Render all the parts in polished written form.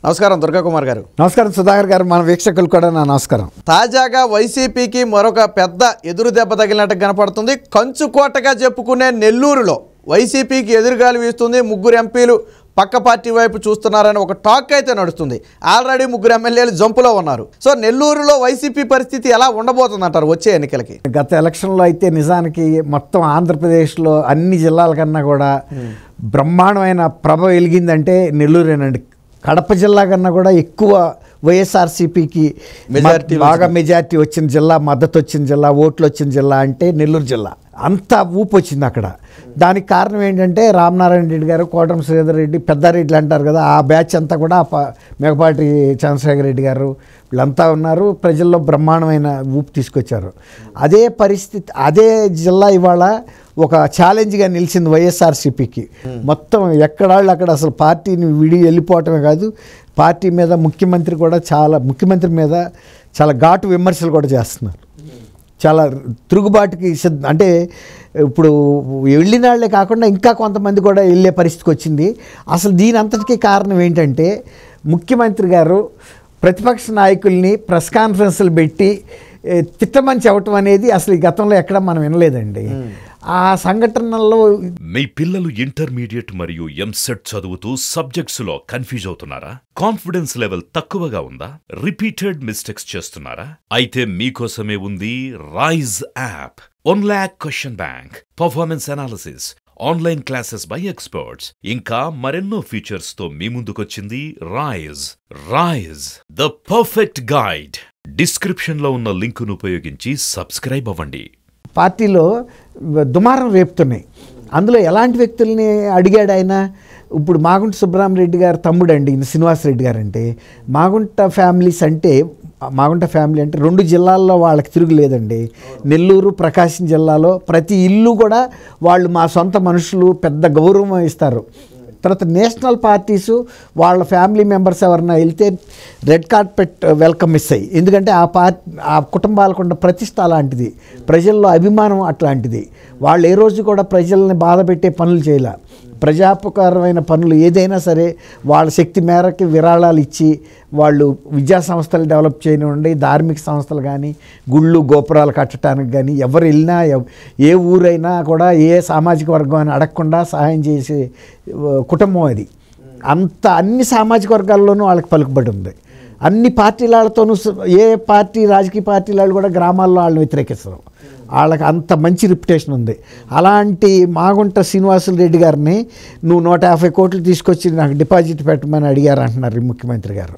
నమస్కారం దుర్గా కుమార్ గారు. నమస్కారం సుధాకర్ గారు, మన వీక్షకులు కూడా నా నమస్కారం. తాజాగా వైసీపీకి మరొక పెద్ద ఎదురు దెబ్బ తగిలినట్టు కనపడుతుంది. కంచుకోటగా చెప్పుకునే నెల్లూరులో వైసీపీకి ఎదురుగాలి వీస్తుంది. ముగ్గురు ఎంపీలు పక్క పార్టీ వైపు చూస్తున్నారని ఒక టాక్ అయితే నడుస్తుంది. ఆల్రెడీ ముగ్గురు ఎమ్మెల్యేలు జంపులో ఉన్నారు. సో నెల్లూరులో వైసీపీ పరిస్థితి ఎలా ఉండబోతుందంటారు వచ్చే ఎన్నికలకి? గత ఎలక్షన్లో అయితే నిజానికి మొత్తం ఆంధ్రప్రదేశ్లో అన్ని జిల్లాల కన్నా కూడా బ్రహ్మాండమైన ప్రభ వెలిగిందంటే నెల్లూరేనండి. కడప జిల్లా కన్నా కూడా ఎక్కువ వైఎస్ఆర్సీపీకి బాగా మెజార్టీ వచ్చిన జిల్లా, మద్దతు వచ్చిన జిల్లా, ఓట్లు వచ్చిన జిల్లా అంటే నెల్లూరు జిల్లా. అంత ఊపు వచ్చింది అక్కడ. దానికి కారణం ఏంటంటే రామనారాయణ రెడ్డి గారు, కోటం శ్రీధర్ రెడ్డి, పెద్దారెడ్డిలు అంటారు కదా, ఆ బ్యాచ్ అంతా కూడా మేకపాటి చంద్రశేఖర్ రెడ్డి గారు వీళ్ళంతా ఉన్నారు. ప్రజల్లో బ్రహ్మాండమైన ఊపు తీసుకొచ్చారు. అదే పరిస్థితి, అదే జిల్లా ఇవాళ ఒక ఛాలెంజ్గా నిలిచింది వైఎస్ఆర్సీపీకి. మొత్తం ఎక్కడాళ్ళు అక్కడ అసలు పార్టీని విడి వెళ్ళిపోవటమే కాదు, పార్టీ మీద ముఖ్యమంత్రి మీద చాలా ఘాటు విమర్శలు కూడా చేస్తున్నారు. చాలా తిరుగుబాటుకి అంటే ఇప్పుడు వెళ్ళినాళ్లే కాకుండా ఇంకా కొంతమంది కూడా వెళ్ళే పరిస్థితికి వచ్చింది. అసలు దీని అంతటికీ కారణం ఏంటంటే ముఖ్యమంత్రి గారు ప్రతిపక్ష నాయకుల్ని ప్రెస్ కాన్ఫరెన్స్లు పెట్టి తిట్టమని చెప్పటం అనేది అసలు ఈ గతంలో ఎక్కడ మనం వినలేదండి. ఆ సంఘటనల్లో మీ పిల్లలు ఇంటర్మీడియట్ మరియు ఎంసెట్ చదువుతూ సబ్జెక్ట్స్ లో కన్ఫ్యూజ్ అవుతున్నారా? కాన్ఫిడెన్స్ లెవెల్ తక్కువగా ఉందా? రిపీటెడ్ మిస్టేక్స్ చేస్తున్నారా? అయితే మీకోసమే ఉంది Rise app. 1 lakh question bank, performance analysis, online classes by experts, ఇంకా మరెన్నో ఫీచర్స్ తో మీ ముందుకొచ్చింది Rise the perfect guide. Description లో ఉన్న లింకును ఉపయోగించి సబ్స్క్రైబ్ అవ్వండి. పార్టీలో దుమారం రేపుతున్నాయి. అందులో ఎలాంటి వ్యక్తుల్ని అడిగాడు ఆయన? ఇప్పుడు మాగుంట సుబ్బరామరెడ్డి గారు తమ్ముడు అండి శ్రీనివాసరెడ్డి గారు. అంటే మాగుంట ఫ్యామిలీ అంటే 2 జిల్లాల్లో వాళ్ళకి తిరుగులేదండి. నెల్లూరు, ప్రకాశం జిల్లాలో ప్రతి ఇల్లు కూడా వాళ్ళు మా సొంత మనుషులు, పెద్ద గౌరవం ఇస్తారు. తర్వాత నేషనల్ పార్టీసు వాళ్ళ ఫ్యామిలీ మెంబర్స్ ఎవరన్నా వెళ్తే రెడ్ కార్పెట్ వెల్కమ్ ఇస్తాయి. ఎందుకంటే ఆ కుటుంబాలకు ఉన్న ప్రతిష్ట అలాంటిది, ప్రజల్లో అభిమానం అట్లాంటిది. వాళ్ళు ఏ రోజు కూడా ప్రజల్ని బాధ పెట్టే పనులు చేయలే. ప్రజాపకరమైన పనులు ఏదైనా సరే వాళ్ళ శక్తి మేరకి విరాళాలు ఇచ్చి వాళ్ళు విద్యా సంస్థలు డెవలప్ చేయనివ్వండి, ధార్మిక సంస్థలు కానీ, గుళ్ళు గోపురాలు కట్టడానికి కానీ, ఎవరు వెళ్ళినా ఏ ఊరైనా కూడా ఏ సామాజిక వర్గం అని అడగకుండా సహాయం చేసే కుటుంబం అది. అన్ని సామాజిక వర్గాల్లోనూ వాళ్ళకి పలుకుబడి ఉంది. అన్ని పార్టీలతోనూ ఏ పార్టీ రాజకీయ పార్టీలు కూడా గ్రామాల్లో వాళ్ళని వ్యతిరేకిస్తారు. వాళ్ళకి అంత మంచి రిప్యుటేషన్ ఉంది. అలాంటి మాగుంట శ్రీనివాసరెడ్డి గారిని నువ్వు 150 కోట్లు తీసుకొచ్చి నాకు డిపాజిట్ పెట్టమని అడిగారు అంటున్నారు ముఖ్యమంత్రి గారు.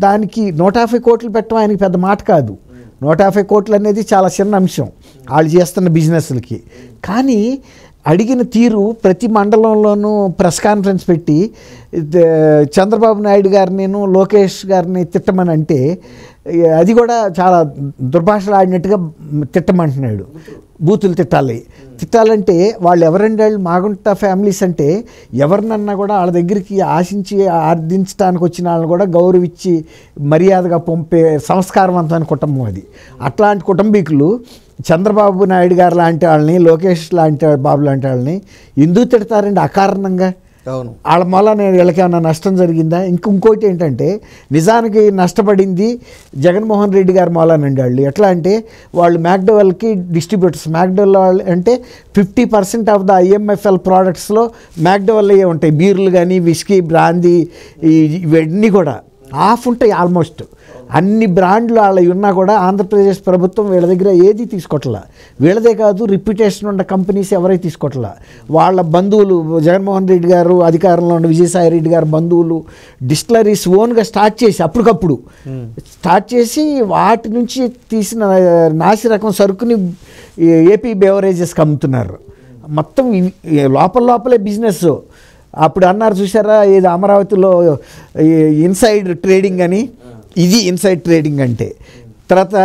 దానికి 150 కోట్లు పెట్టడం ఆయనకి పెద్ద మాట కాదు. 150 కోట్లు అనేది చాలా చిన్న అంశం వాళ్ళు చేస్తున్న బిజినెస్లకి. కానీ అడిగిన తీరు ప్రతి మండలంలోనూ ప్రెస్ కాన్ఫరెన్స్ పెట్టి చంద్రబాబు నాయుడు గారిని, లోకేష్ గారిని తిట్టమని అంటే అది కూడా చాలా దుర్భాషలు ఆడినట్టుగా తిట్టమంటున్నాడు. బూతులు తిట్టాలంటే వాళ్ళు ఎవరండి? వాళ్ళు మాగుంట ఫ్యామిలీస్ అంటే ఎవరినన్నా కూడా వాళ్ళ దగ్గరికి ఆశించి ఆర్దించడానికి వచ్చిన వాళ్ళని కూడా గౌరవించి మర్యాదగా పంపే సంస్కారవంతమైన కుటుంబం అది. అట్లాంటి కుటుంబీకులు చంద్రబాబు నాయుడు గారు లాంటి వాళ్ళని, లోకేష్ లాంటి బాబు లాంటి వాళ్ళని ఎందుకు తిడతారండి అకారణంగా? అవును, వాళ్ళ మూల వీళ్ళకి ఏమైనా నష్టం జరిగిందా? ఇంకోటి ఏంటంటే నిజానికి నష్టపడింది జగన్మోహన్ రెడ్డి గారి మూలనండి. వాళ్ళు ఎట్లా అంటే వాళ్ళు మ్యాక్డోవెల్కి డిస్ట్రిబ్యూటర్స్. మ్యాక్డోవెల్ అంటే 50% ఆఫ్ ద IMFL ప్రోడక్ట్స్లో మ్యాక్డోవెల్ అయ్యే ఉంటాయి. బీర్లు కానీ, విస్కీ, బ్రాందీ ఇవన్నీ కూడా ఆఫ్ ఉంటాయి. ఆల్మోస్ట్ అన్ని బ్రాండ్లు వాళ్ళవి ఉన్నా కూడా ఆంధ్రప్రదేశ్ ప్రభుత్వం వీళ్ళ దగ్గర ఏది తీసుకోవట్లా. వీళ్ళదే కాదు, రిప్యుటేషన్ ఉన్న కంపెనీస్ ఎవరైతే తీసుకోవట్లా. వాళ్ళ బంధువులు, జగన్మోహన్ రెడ్డి గారు అధికారంలో ఉన్న విజయసాయి రెడ్డి గారు బంధువులు డిస్టిలరీస్ ఓన్గా అప్పటికప్పుడు స్టార్ట్ చేసి వాటి నుంచి తీసిన నాసి రకం సరుకుని ఏపీ బెవరేజెస్కి అమ్ముతున్నారు. మొత్తం లోపలే బిజినెస్. అప్పుడు అన్నారు చూసారా, ఏది అమరావతిలో ఇన్సైడ్ ట్రేడింగ్ అని. ఇది ఇన్సైడ్ ట్రేడింగ్ అంటే. తర్వాత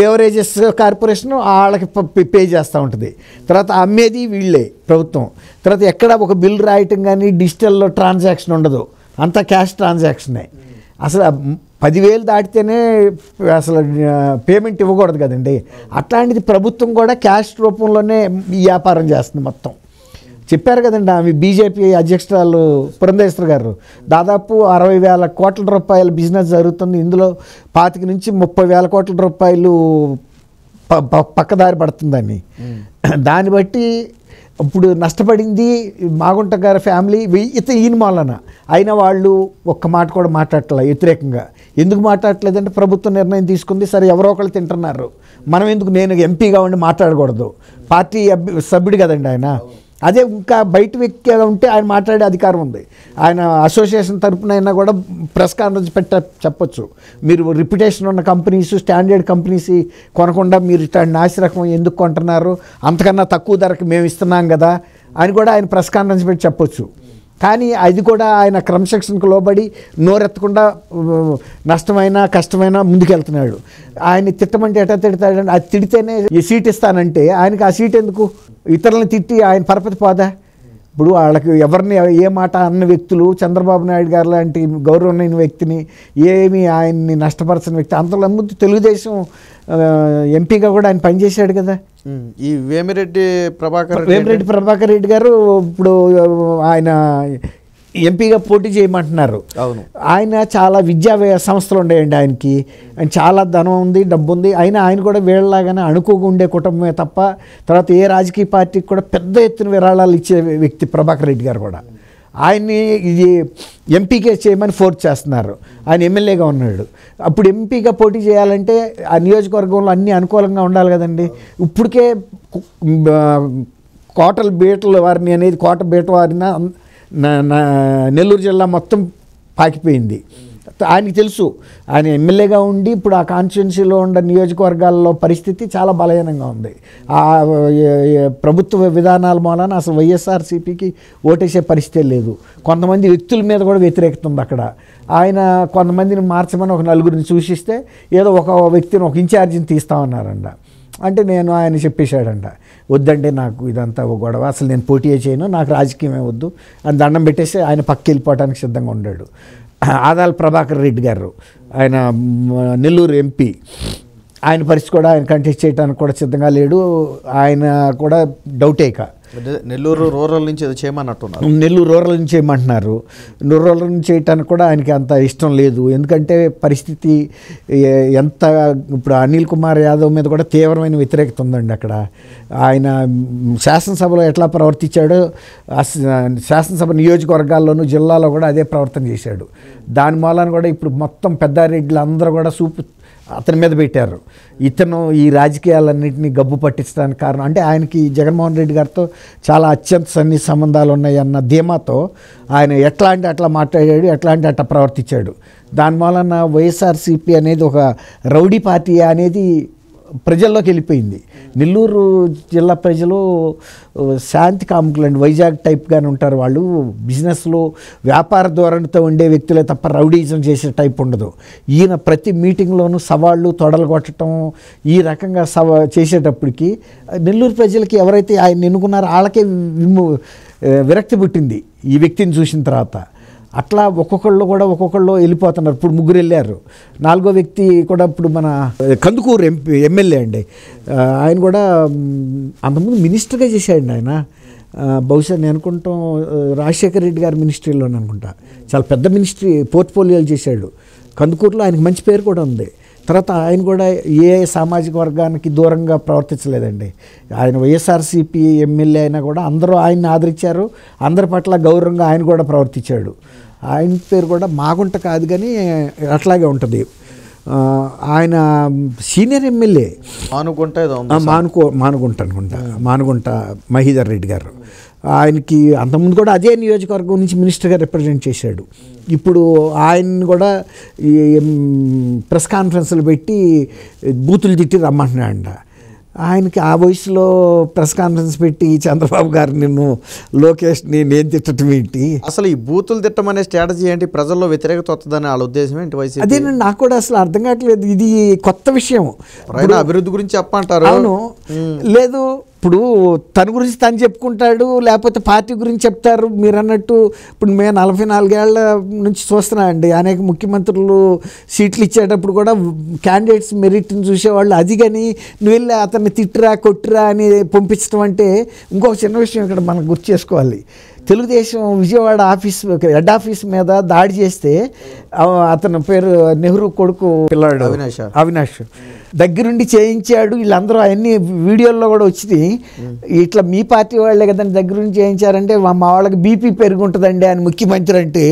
బెవరేజెస్ కార్పొరేషన్ వాళ్ళకి పే చేస్తూ ఉంటుంది. తర్వాత అమ్మేది వీళ్ళే, ప్రభుత్వం. తర్వాత ఎక్కడ ఒక బిల్ రాయటం కానీ డిజిటల్లో ట్రాన్సాక్షన్ ఉండదు, అంతా క్యాష్ ట్రాన్సాక్షనే. అసలు 10,000 దాటితేనే అసలు పేమెంట్ ఇవ్వకూడదు కదండి. అట్లాంటిది ప్రభుత్వం కూడా క్యాష్ రూపంలోనే ఈ వ్యాపారం చేస్తుంది మొత్తం. చెప్పారు కదండి ఆమె బీజేపీ అధ్యక్షురాలు పురంధేశ్వరి గారు, దాదాపు 60,000 కోట్ల రూపాయల బిజినెస్ జరుగుతుంది, ఇందులో 25 నుంచి 30,000 కోట్ల రూపాయలు పక్కదారి పడుతుందని. దాన్ని బట్టి ఇప్పుడు నష్టపడింది మాగుంట గారి ఫ్యామిలీ, ఈయన మూలన. అయినా వాళ్ళు ఒక్క మాట కూడా మాట్లాడట్లే వ్యతిరేకంగా. ఎందుకు మాట్లాడట్లేదంటే ప్రభుత్వం నిర్ణయం తీసుకుంది, సరే ఎవరో ఒకళ్ళు తింటున్నారు, మనం ఎందుకు, నేను ఎంపీగా ఉండి మాట్లాడకూడదు, పార్టీ సభ్యుడు కదండి ఆయన. అదే ఇంకా బయట వ్యక్తిగా ఉంటే ఆయన మాట్లాడే అధికారం ఉంది. ఆయన అసోసియేషన్ తరపున అయినా కూడా ప్రెస్ కాన్ఫరెన్స్ చెప్పొచ్చు, మీరు రిప్యుటేషన్ ఉన్న కంపెనీస్, స్టాండర్డ్ కంపెనీస్ కొనకుండా మీరు ఇట్లాంటి నాసిరకం ఎందుకు కొంటున్నారు, అంతకన్నా తక్కువ ధరకు మేము ఇస్తున్నాం కదా అని కూడా ఆయన ప్రెస్ కాన్ఫరెన్స్ పెట్టి చెప్పొచ్చు. కానీ అది కూడా ఆయన క్రమశిక్షణకు లోబడి నోరెత్తకుండా నష్టమైనా కష్టమైనా ముందుకెళ్తున్నాడు. ఆయన తిట్టమంటే ఎట్లా తిడతాడంటే, అది తిడితేనే ఈ సీట్ ఇస్తానంటే ఆయనకి ఆ సీట్ ఎందుకు, ఇతరులను తిట్టి ఆయన పరపతి పోదా? ఇప్పుడు వాళ్ళకి ఎవరిని ఏ మాట అన్న వ్యక్తులు, చంద్రబాబు నాయుడు గారు లాంటి గౌరవమైన వ్యక్తిని, ఏమి ఆయన్ని నష్టపరచిన వ్యక్తి, అంతలో ముందు తెలుగుదేశం ఎంపీగా కూడా ఆయన పనిచేశాడు కదా. ఈ వేమిరెడ్డి ప్రభాకర్ రెడ్డి గారు ఇప్పుడు ఆయన ఎంపీగా పోటీ చేయమంటున్నారు. అవును, ఆయన చాలా విద్యా సంస్థలు ఉన్నాయండి ఆయనకి, ఆయన చాలా ధనం ఉంది, డబ్బు ఉంది. అయినా ఆయన కూడా వీళ్ళలాగానే అణుకుగా ఉండే కుటుంబమే తప్ప తర్వాత ఏ రాజకీయ పార్టీకి కూడా పెద్ద ఎత్తున విరాళాలు ఇచ్చే వ్యక్తి ప్రభాకర్ రెడ్డి గారు కూడా. ఆయన్ని ఇది ఎంపీకే చేయమని ఫోర్స్ చేస్తున్నారు. ఆయన ఎమ్మెల్యేగా ఉన్నాడు. అప్పుడు ఎంపీగా పోటీ చేయాలంటే ఆ నియోజకవర్గంలో అన్నీ అనుకూలంగా ఉండాలి కదండి. ఇప్పటికే కోటల బీటల వారిని అనేది కోట బీట వారిన నెల్లూరు జిల్లా మొత్తం పాకిపోయింది. ఆయనకి తెలుసు, ఆయన ఎమ్మెల్యేగా ఉండి ఇప్పుడు ఆ కాన్స్టిట్యున్సీలో ఉన్న నియోజకవర్గాల్లో పరిస్థితి చాలా బలహీనంగా ఉంది. ఆ ప్రభుత్వ విధానాల మూలన అసలు వైఎస్ఆర్సీపీకి ఓటేసే పరిస్థితే లేదు. కొంతమంది వ్యక్తుల మీద కూడా వ్యతిరేకత ఉంది అక్కడ. ఆయన కొంతమందిని మార్చమని ఒక నలుగురిని సూచిస్తే ఏదో ఒక వ్యక్తిని, ఒక ఇన్ఛార్జిని తీస్తామన్నారంట. అంటే నేను ఆయన చెప్పేశాడంట, వద్దంటే నాకు ఇదంతా గొడవ, అసలు నేను పోటీయే చేయను, నాకు రాజకీయమే వద్దు అని దండం పెట్టేసి ఆయన పక్కకి వెళ్ళిపోవడానికి సిద్ధంగా ఉన్నాడు. ఆదాల ప్రభాకర్ రెడ్డి గారు, ఆయన నెల్లూరు ఎంపీ, ఆయన పరిస్థితి కూడా ఆయన కంటెస్ట్ చేయడానికి కూడా సిద్ధంగా లేడు. ఆయన కూడా డౌటే. ఇక నెల్లూరు రూరల్ నుంచి ఏదో చేయమన్నట్టున్నారు. నెల్లూరు రూరల్ నుంచి చేయమంటున్నారు. రూరల్ నుంచి చేయటానికి కూడా ఆయనకి అంత ఇష్టం లేదు. ఎందుకంటే పరిస్థితి ఎంత, ఇప్పుడు అనిల్ కుమార్ యాదవ్ మీద కూడా తీవ్రమైన వ్యతిరేకత ఉందండి అక్కడ. ఆయన శాసనసభలో ఎట్లా ప్రవర్తించాడో శాసనసభ నియోజకవర్గాల్లోనూ జిల్లాలో కూడా అదే ప్రవర్తన చేశాడు. దాని మూలాన కూడా ఇప్పుడు మొత్తం పెద్దారెడ్డిలు అందరూ కూడా అతని మీద పెట్టారు. ఇతను ఈ రాజకీయాలన్నింటినీ గబ్బు పట్టించడానికి కారణం అంటే ఆయనకి జగన్మోహన్ రెడ్డి గారితో చాలా అత్యంత సన్నిహిత సంబంధాలు ఉన్నాయన్న ధీమాతో ఆయన ఎట్లా అంటే అట్లా మాట్లాడాడు, ఎట్లా అంటే అట్లా ప్రవర్తించాడు. దాని వలన వైఎస్ఆర్సీపీ అనేది ఒక రౌడీ పార్టీ అనేది ప్రజల్లోకి వెళ్ళిపోయింది. నెల్లూరు జిల్లా ప్రజలు శాంతి కాముకులండి, వైజాగ్ టైప్గానే ఉంటారు వాళ్ళు. బిజినెస్లో వ్యాపార ధోరణితో ఉండే వ్యక్తులే తప్ప రౌడీజం చేసే టైప్ ఉండదు. ఈయన ప్రతి మీటింగ్లోనూ సవాళ్ళు, తొడలు కొట్టడం ఈ రకంగా చేసేటప్పటికి నెల్లూరు ప్రజలకి ఎవరైతే ఆయన ఎన్నుకున్నారో వాళ్ళకే విరక్తి పుట్టింది ఈ వ్యక్తిని చూసిన తర్వాత. అట్లా ఒక్కొక్కళ్ళు వెళ్ళిపోతున్నారు. ఇప్పుడు 3 వెళ్ళారు. 4వ వ్యక్తి కూడా ఇప్పుడు మన కందుకూరు ఎమ్మెల్యే అండి. ఆయన కూడా అంతకుముందు మినిస్టర్గా చేశాడు ఆయన. బహుశా నేను అనుకుంటాం రాజశేఖర రెడ్డి గారి మినిస్ట్రీలోనే అనుకుంటా. చాలా పెద్ద మినిస్ట్రీ పోర్ట్ఫోలియోలు చేశాడు. కందుకూరులో ఆయనకి మంచి పేరు కూడా ఉంది. తర్వాత ఆయన కూడా ఏ సామాజిక వర్గానికి దూరంగా ప్రవర్తించలేదండి. ఆయన వైఎస్ఆర్సీపీ ఎమ్మెల్యే అయినా కూడా అందరూ ఆయన్ని ఆదరించారు. అందరి పట్ల గౌరవంగా ఆయన కూడా ప్రవర్తించాడు. ఆయన పేరు కూడా మాగుంట కాదు కానీ అట్లాగే ఉంటుంది. ఆయన సీనియర్ ఎమ్మెల్యే మానుగుంట అనుకుంటా, మానుగుంట మహీధర్ రెడ్డి గారు. ఆయనకి అంతకుముందు కూడా అదే నియోజకవర్గం నుంచి మినిస్టర్గా రిప్రజెంట్ చేశాడు. ఇప్పుడు ఆయన్ని కూడా ఈ ప్రెస్ కాన్ఫరెన్స్లు పెట్టి బూతులు తిట్టి రమ్మంటున్నాడంట. ఆయనకి ఆ వయసులో ప్రెస్ కాన్ఫరెన్స్ పెట్టి చంద్రబాబు గారు నిన్ను లోకేష్ని నేను తిట్టడం ఏంటి? అసలు ఈ బూతులు తిట్టమనే స్ట్రాటజీ ఏంటి? ప్రజల్లో వ్యతిరేకత వస్తుందని వాళ్ళ ఉద్దేశం ఏంటి? వైసీపీ అదేనండి, నాకు కూడా అసలు అర్థం కావట్లేదు. ఇది కొత్త విషయం. అభివృద్ధి గురించి చెప్పంటారు. అవును, లేదు ఇప్పుడు తన గురించి తను చెప్పుకుంటాడు, లేకపోతే పార్టీ గురించి చెప్తారు. మీరు అన్నట్టు ఇప్పుడు మేము 44 ఏళ్ల నుంచి చూస్తున్నా అండి, అనేక ముఖ్యమంత్రులు సీట్లు ఇచ్చేటప్పుడు కూడా క్యాండిడేట్స్ మెరిట్ని చూసేవాళ్ళు. అది కానీ నువ్వు వెళ్ళి అతన్ని తిట్టురా కొట్టురా అని పంపించడం అంటే ఇంకొక చిన్న విషయం ఇక్కడ మనం గుర్తు చేసుకోవాలి. Telugu Desam Vijayawada office head office మీద దాడి చేస్తే అతని పేరు నెహ్రూ కొడుకు పిల్లాడు అవినాష్ దగ్గరుండి చేయించాడు. వీళ్ళందరూ అవన్నీ వీడియోల్లో కూడా వచ్చింది. ఇట్లా మీ పార్టీ వాళ్ళే కదండి దగ్గరుండి చేయించారంటే మా వాళ్ళకి బీపీ పెరుగుంటుందండి అని ముఖ్యమంత్రి అంటే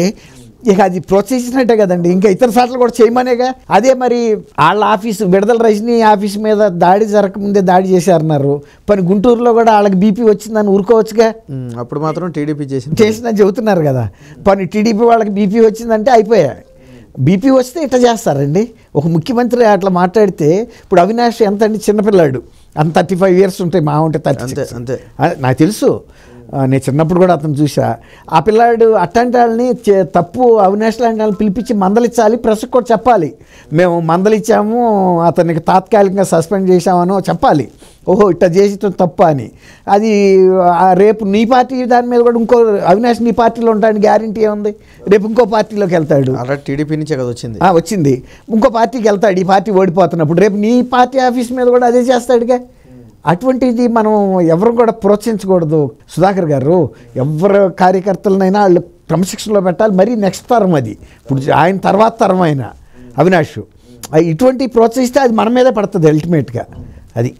ఇక అది ప్రోత్సహించినట్టే కదండి. ఇంకా ఇతర సార్లు కూడా చేయమనేగా. అదే మరి వాళ్ళ ఆఫీసు విడుదల రజనీ ఆఫీస్ మీద దాడి జరగకముందే దాడి చేశారన్నారు. పని గుంటూరులో కూడా వాళ్ళకి బీపీ వచ్చిందని ఊరుకోవచ్చుగా. అప్పుడు మాత్రం టీడీపీ చేసిందని చెబుతున్నారు కదా. పని టీడీపీ వాళ్ళకి బీపీ వచ్చిందంటే అయిపోయాయి. బీపీ వస్తే ఇట్లా చేస్తారండి. ఒక ముఖ్యమంత్రి అట్లా మాట్లాడితే ఇప్పుడు అవినాష్ ఎంత అండి, చిన్నపిల్లాడు, అంత 35 years ఉంటాయి, మా ఉంటే 36 అంతే. నాకు తెలుసు, నేను చిన్నప్పుడు కూడా అతను చూసా. ఆ పిల్లాడు అట్లాంటి వాళ్ళని తప్పు అవినాష్ లాంటి వాళ్ళని పిలిపించి మందలించాలి, ప్రెస్కి కూడా చెప్పాలి. మేము మందలిచ్చాము, అతనికి తాత్కాలికంగా సస్పెండ్ చేశామనో చెప్పాలి. ఓహో ఇట్లా చేసి తప్ప అని. అది రేపు నీ పార్టీ దాని మీద కూడా ఇంకో అవినాష్ నీ పార్టీలో ఉంటాడని గ్యారంటీ ఏముంది? రేపు ఇంకో పార్టీలోకి వెళ్తాడు. అలా టీడీపీ నుంచే కదా వచ్చింది. ఇంకో పార్టీకి వెళ్తాడు, ఈ పార్టీ ఓడిపోతున్నప్పుడు రేపు నీ పార్టీ ఆఫీస్ మీద కూడా అదే చేస్తాడుగా. అటువంటిది మనం ఎవరు కూడా ప్రోత్సహించకూడదు సుధాకర్ గారు. ఎవరు కార్యకర్తలనైనా వాళ్ళు క్రమశిక్షణలో పెట్టాలి. మరీ నెక్స్ట్ తరం అది, ఇప్పుడు ఆయన తర్వాత తరం ఆయన అవినాష్. ఇటువంటి ప్రోత్సహిస్తే అది మన మీదే పడుతుంది అల్టిమేట్గా. అది